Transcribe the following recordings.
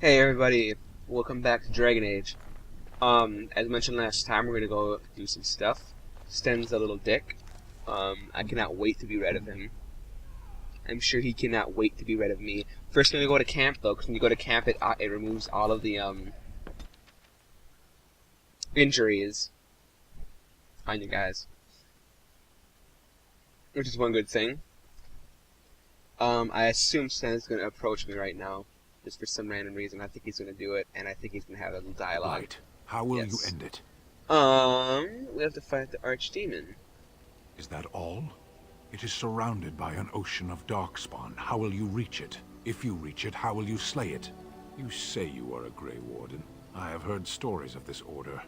Hey everybody, welcome back to Dragon Age. As mentioned last time, we're gonna go do some stuff. Sten's a little dick. I cannot wait to be rid of him. I'm sure he cannot wait to be rid of me. First, we're gonna go to camp though, because when you go to camp, it removes all of the injuries on you guys, which is one good thing. I assume Sten's gonna approach me right now, just for some random reason. I think he's gonna do it, and I think he's gonna have a little dialogue. Right. How will you Yes. end it? We have to fight the Archdemon. Is that all? It is surrounded by an ocean of darkspawn. How will you reach it? If you reach it, how will you slay it? You say you are a Grey Warden. I have heard stories of this order.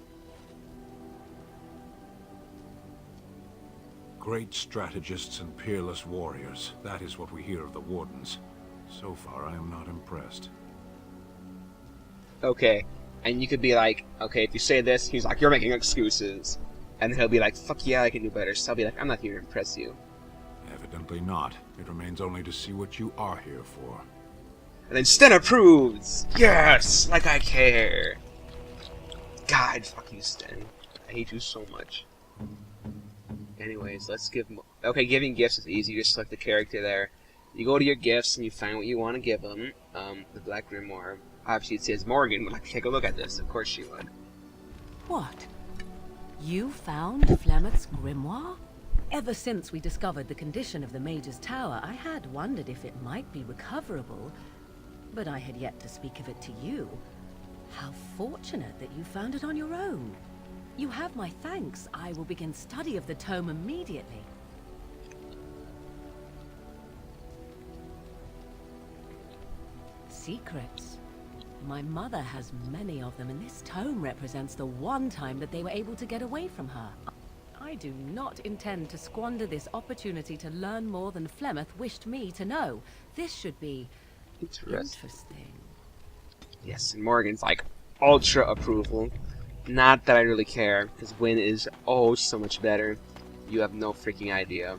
Great strategists and peerless warriors. That is what we hear of the Wardens. So far, I am not impressed. Okay, and you could be like, okay, if you say this, he's like, you're making excuses. And then he'll be like, fuck yeah, I can do better. So I'll be like, I'm not here to impress you. Evidently not. It remains only to see what you are here for. And then Sten approves! Yes! Like I care! God, fuck you, Sten. I hate you so much. Anyways, let's give... Okay, giving gifts is easy. You just select the character there. You go to your gifts and you find what you want to give them. The Black Grimoire. Obviously it says Morgan, but take a look at this. Of course she would. What? You found Flemeth's grimoire? Ever since we discovered the condition of the Mage's Tower, I had wondered if it might be recoverable, but I had yet to speak of it to you. How fortunate that you found it on your own. You have my thanks. I will begin study of the tome immediately. Secrets. My mother has many of them, and this tome represents the one time that they were able to get away from her. I do not intend to squander this opportunity to learn more than Flemeth wished me to know. This should be interesting. Yes, and Morgan's like, ultra approval. Not that I really care, because Wynne is oh so much better. You have no freaking idea.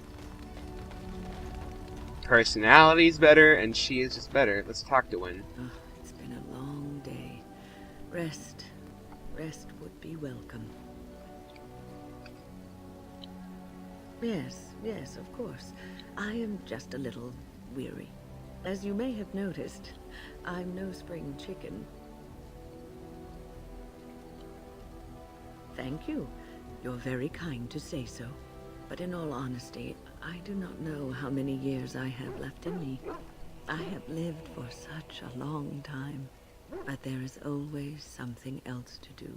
Personality's better, and she is just better. Let's talk to Wynne. It's been a long day. Rest would be welcome. Yes, of course. I am just a little weary. As you may have noticed, I'm no spring chicken. Thank you. You're very kind to say so. But in all honesty, I do not know how many years I have left in me. I have lived for such a long time, but there is always something else to do.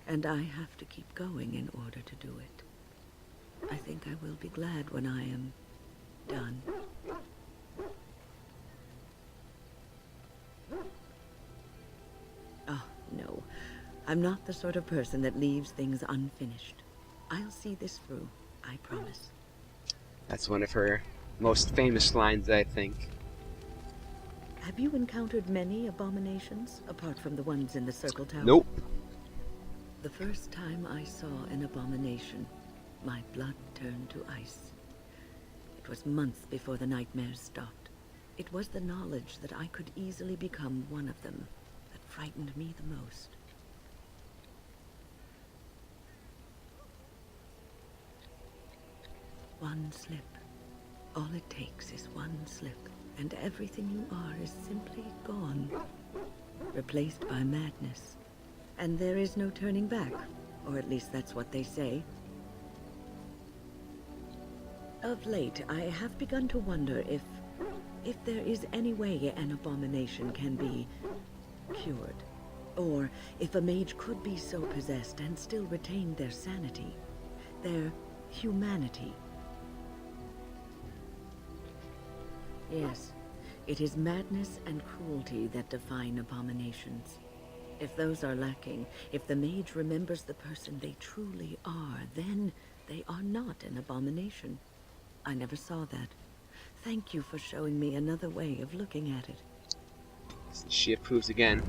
And I have to keep going in order to do it. I think I will be glad when I am done. Oh, no. I'm not the sort of person that leaves things unfinished. I'll see this through, I promise. That's one of her most famous lines, I think. Have you encountered many abominations, apart from the ones in the Circle Tower? Nope. The first time I saw an abomination, my blood turned to ice. It was months before the nightmares stopped. It was the knowledge that I could easily become one of them that frightened me the most. One slip. All it takes is one slip, and everything you are is simply gone. Replaced by madness. And there is no turning back, or at least that's what they say. Of late, I have begun to wonder if there is any way an abomination can be cured. Or if a mage could be so possessed and still retain their sanity, their humanity. Yes, it is madness and cruelty that define abominations. If those are lacking, if the mage remembers the person they truly are, then they are not an abomination. I never saw that. Thank you for showing me another way of looking at it. She approves again.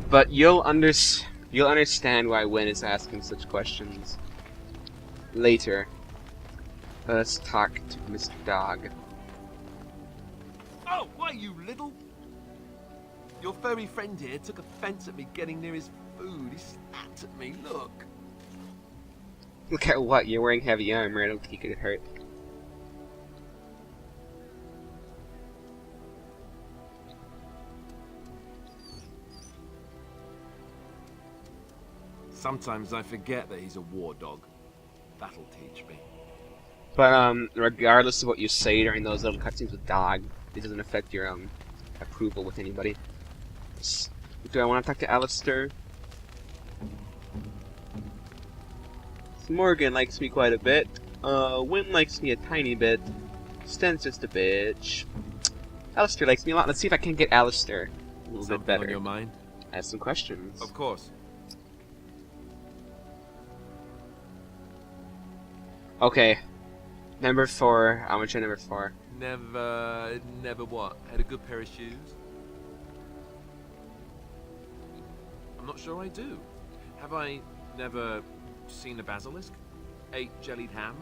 But you'll understand why Wynne is asking such questions later. Let's talk to Mr. Dog. Oh, why, you little... Your furry friend here took offense at me getting near his food. He snapped at me, look. Look at what? You're wearing heavy armor. I don't think you could hurt. Sometimes I forget that he's a war dog. That'll teach me. But, regardless of what you say during those little cutscenes with Dog, it doesn't affect your, approval with anybody. Do I want to talk to Alistair? Morgan likes me quite a bit. Wynn likes me a tiny bit. Sten's just a bitch. Alistair likes me a lot. Let's see if I can get Alistair a little Something bit better. on your mind? I have some questions. Of course. Okay. Number 4. I'll try number 4. Never what? Had a good pair of shoes? I'm not sure I do. Have I never seen a basilisk? Ate jellied ham?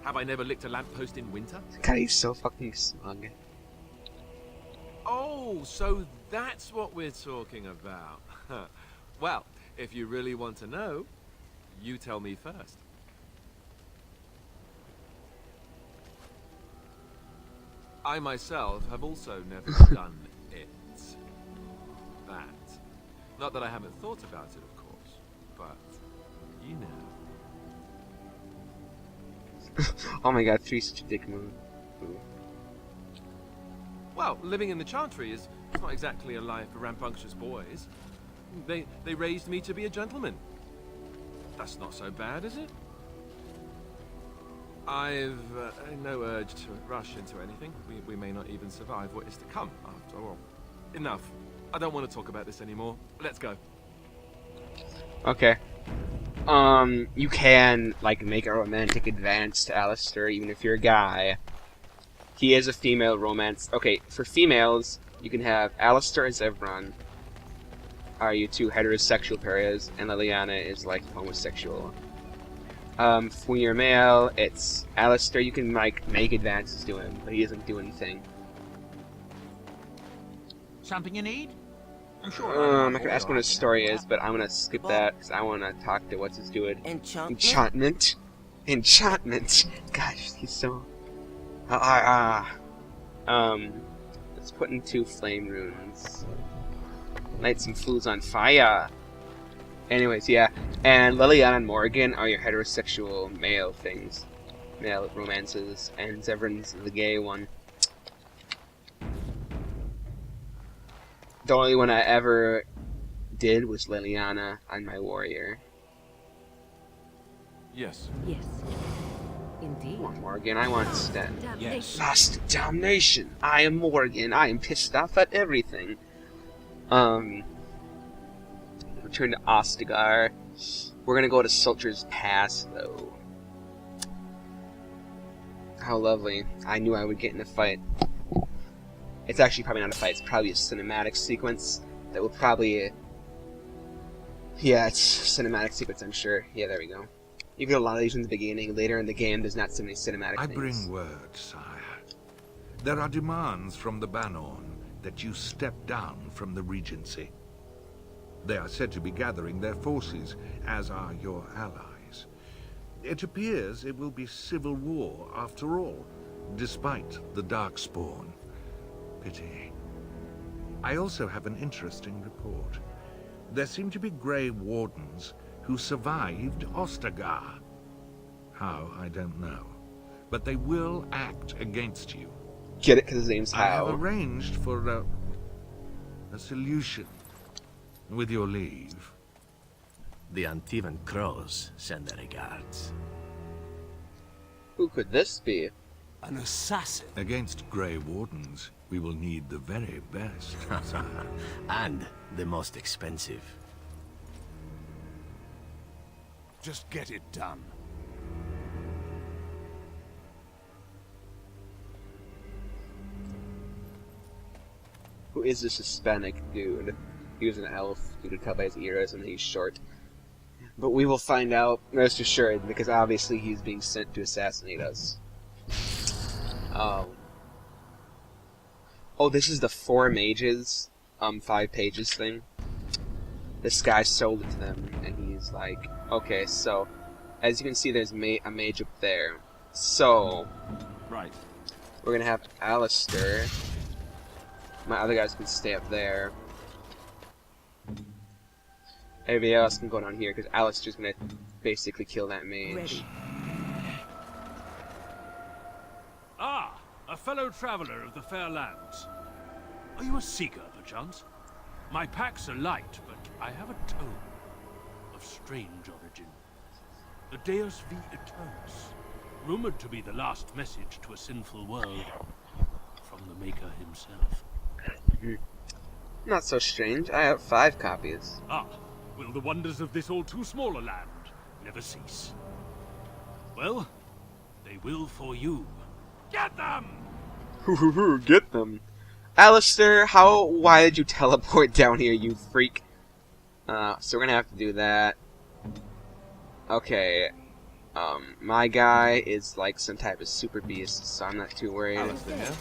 Have I never licked a lamppost in winter? God, he's so fucking smug. Oh, so that's what we're talking about. Well, if you really want to know, you tell me first. I myself have also never done it. That. Not that I haven't thought about it, of course, but you know. Oh my god, 3's such a dick move. Ooh. Well, living in the Chantry is not exactly a life for rambunctious boys. They raised me to be a gentleman. That's not so bad, is it? I've no urge to rush into anything. We may not even survive what is to come, after all. Enough. I don't want to talk about this anymore. Let's go. Okay. You can, like, make a romantic advance to Alistair, even if you're a guy. He is a female romance. Okay, for females, you can have Alistair and Zevran are you two heterosexual pairs, and Leliana is, like, homosexual. For your male, it's Alistair. You can, like, make advances to him, but he doesn't do anything. Something you need? I'm sure. I'm not gonna ask what his story is, but I'm gonna skip that, because I wanna talk to what's his dude. Enchantment? Enchantment! Gosh, he's so... Let's put in 2 flame runes. Light some fools on fire! Anyways, yeah. And Leliana and Morgan are your heterosexual male things. Male romances. And Zevran's the gay one. The only one I ever did was Leliana on my warrior. Yes. Yes. Indeed. Come on, Morgan, I want Sten. Yes. Lost damnation! I am Morgan. I am pissed off at everything. Return to Ostagar. We're gonna go to Sulcher's Pass, though. How lovely. I knew I would get in a fight. It's actually probably not a fight, it's probably a cinematic sequence that will probably... Yeah, it's a cinematic sequence, I'm sure. Yeah, there we go. You get a lot of these in the beginning. Later in the game, there's not so many cinematic I things. bring word, sire. There are demands from the Banorn that you step down from the Regency. They are said to be gathering their forces, as are your allies. It appears it will be civil war after all, despite the Darkspawn. Pity. I also have an interesting report. There seem to be Grey Wardens who survived Ostagar. How, I don't know. But they will act against you. Get it, because his name's I have Hal. arranged for a solution. With your leave. The Antivan Crows send their regards. Who could this be? An assassin. Against Grey Wardens, we will need the very best, sire. And the most expensive. Just get it done. Who is this Hispanic dude? He was an elf. You could tell by his ears, and he's short. But we will find out, rest assured, because obviously he's being sent to assassinate us. Oh. Oh, this is the 4 mages 5 pages thing. This guy sold it to them, and he's like, okay, so as you can see, there's a mage up there. So Right. we're gonna have Alistair. My other guys can stay up there. Everybody else can go down here because Alistair's gonna basically kill that mage. Ready. Ah, a fellow traveler of the fair lands. Are you a seeker, perchance? My packs are light, but I have a tome of strange origin. The Deus V Eternus, rumored to be the last message to a sinful world from the Maker himself. Not so strange. I have 5 copies. Ah, will the wonders of this all too small a land never cease? Well, they will for you. Get them! Get them. Alistair, why did you teleport down here, you freak? So we're gonna have to do that. Okay. My guy is like some type of super beast, so I'm not too worried. Alistair here.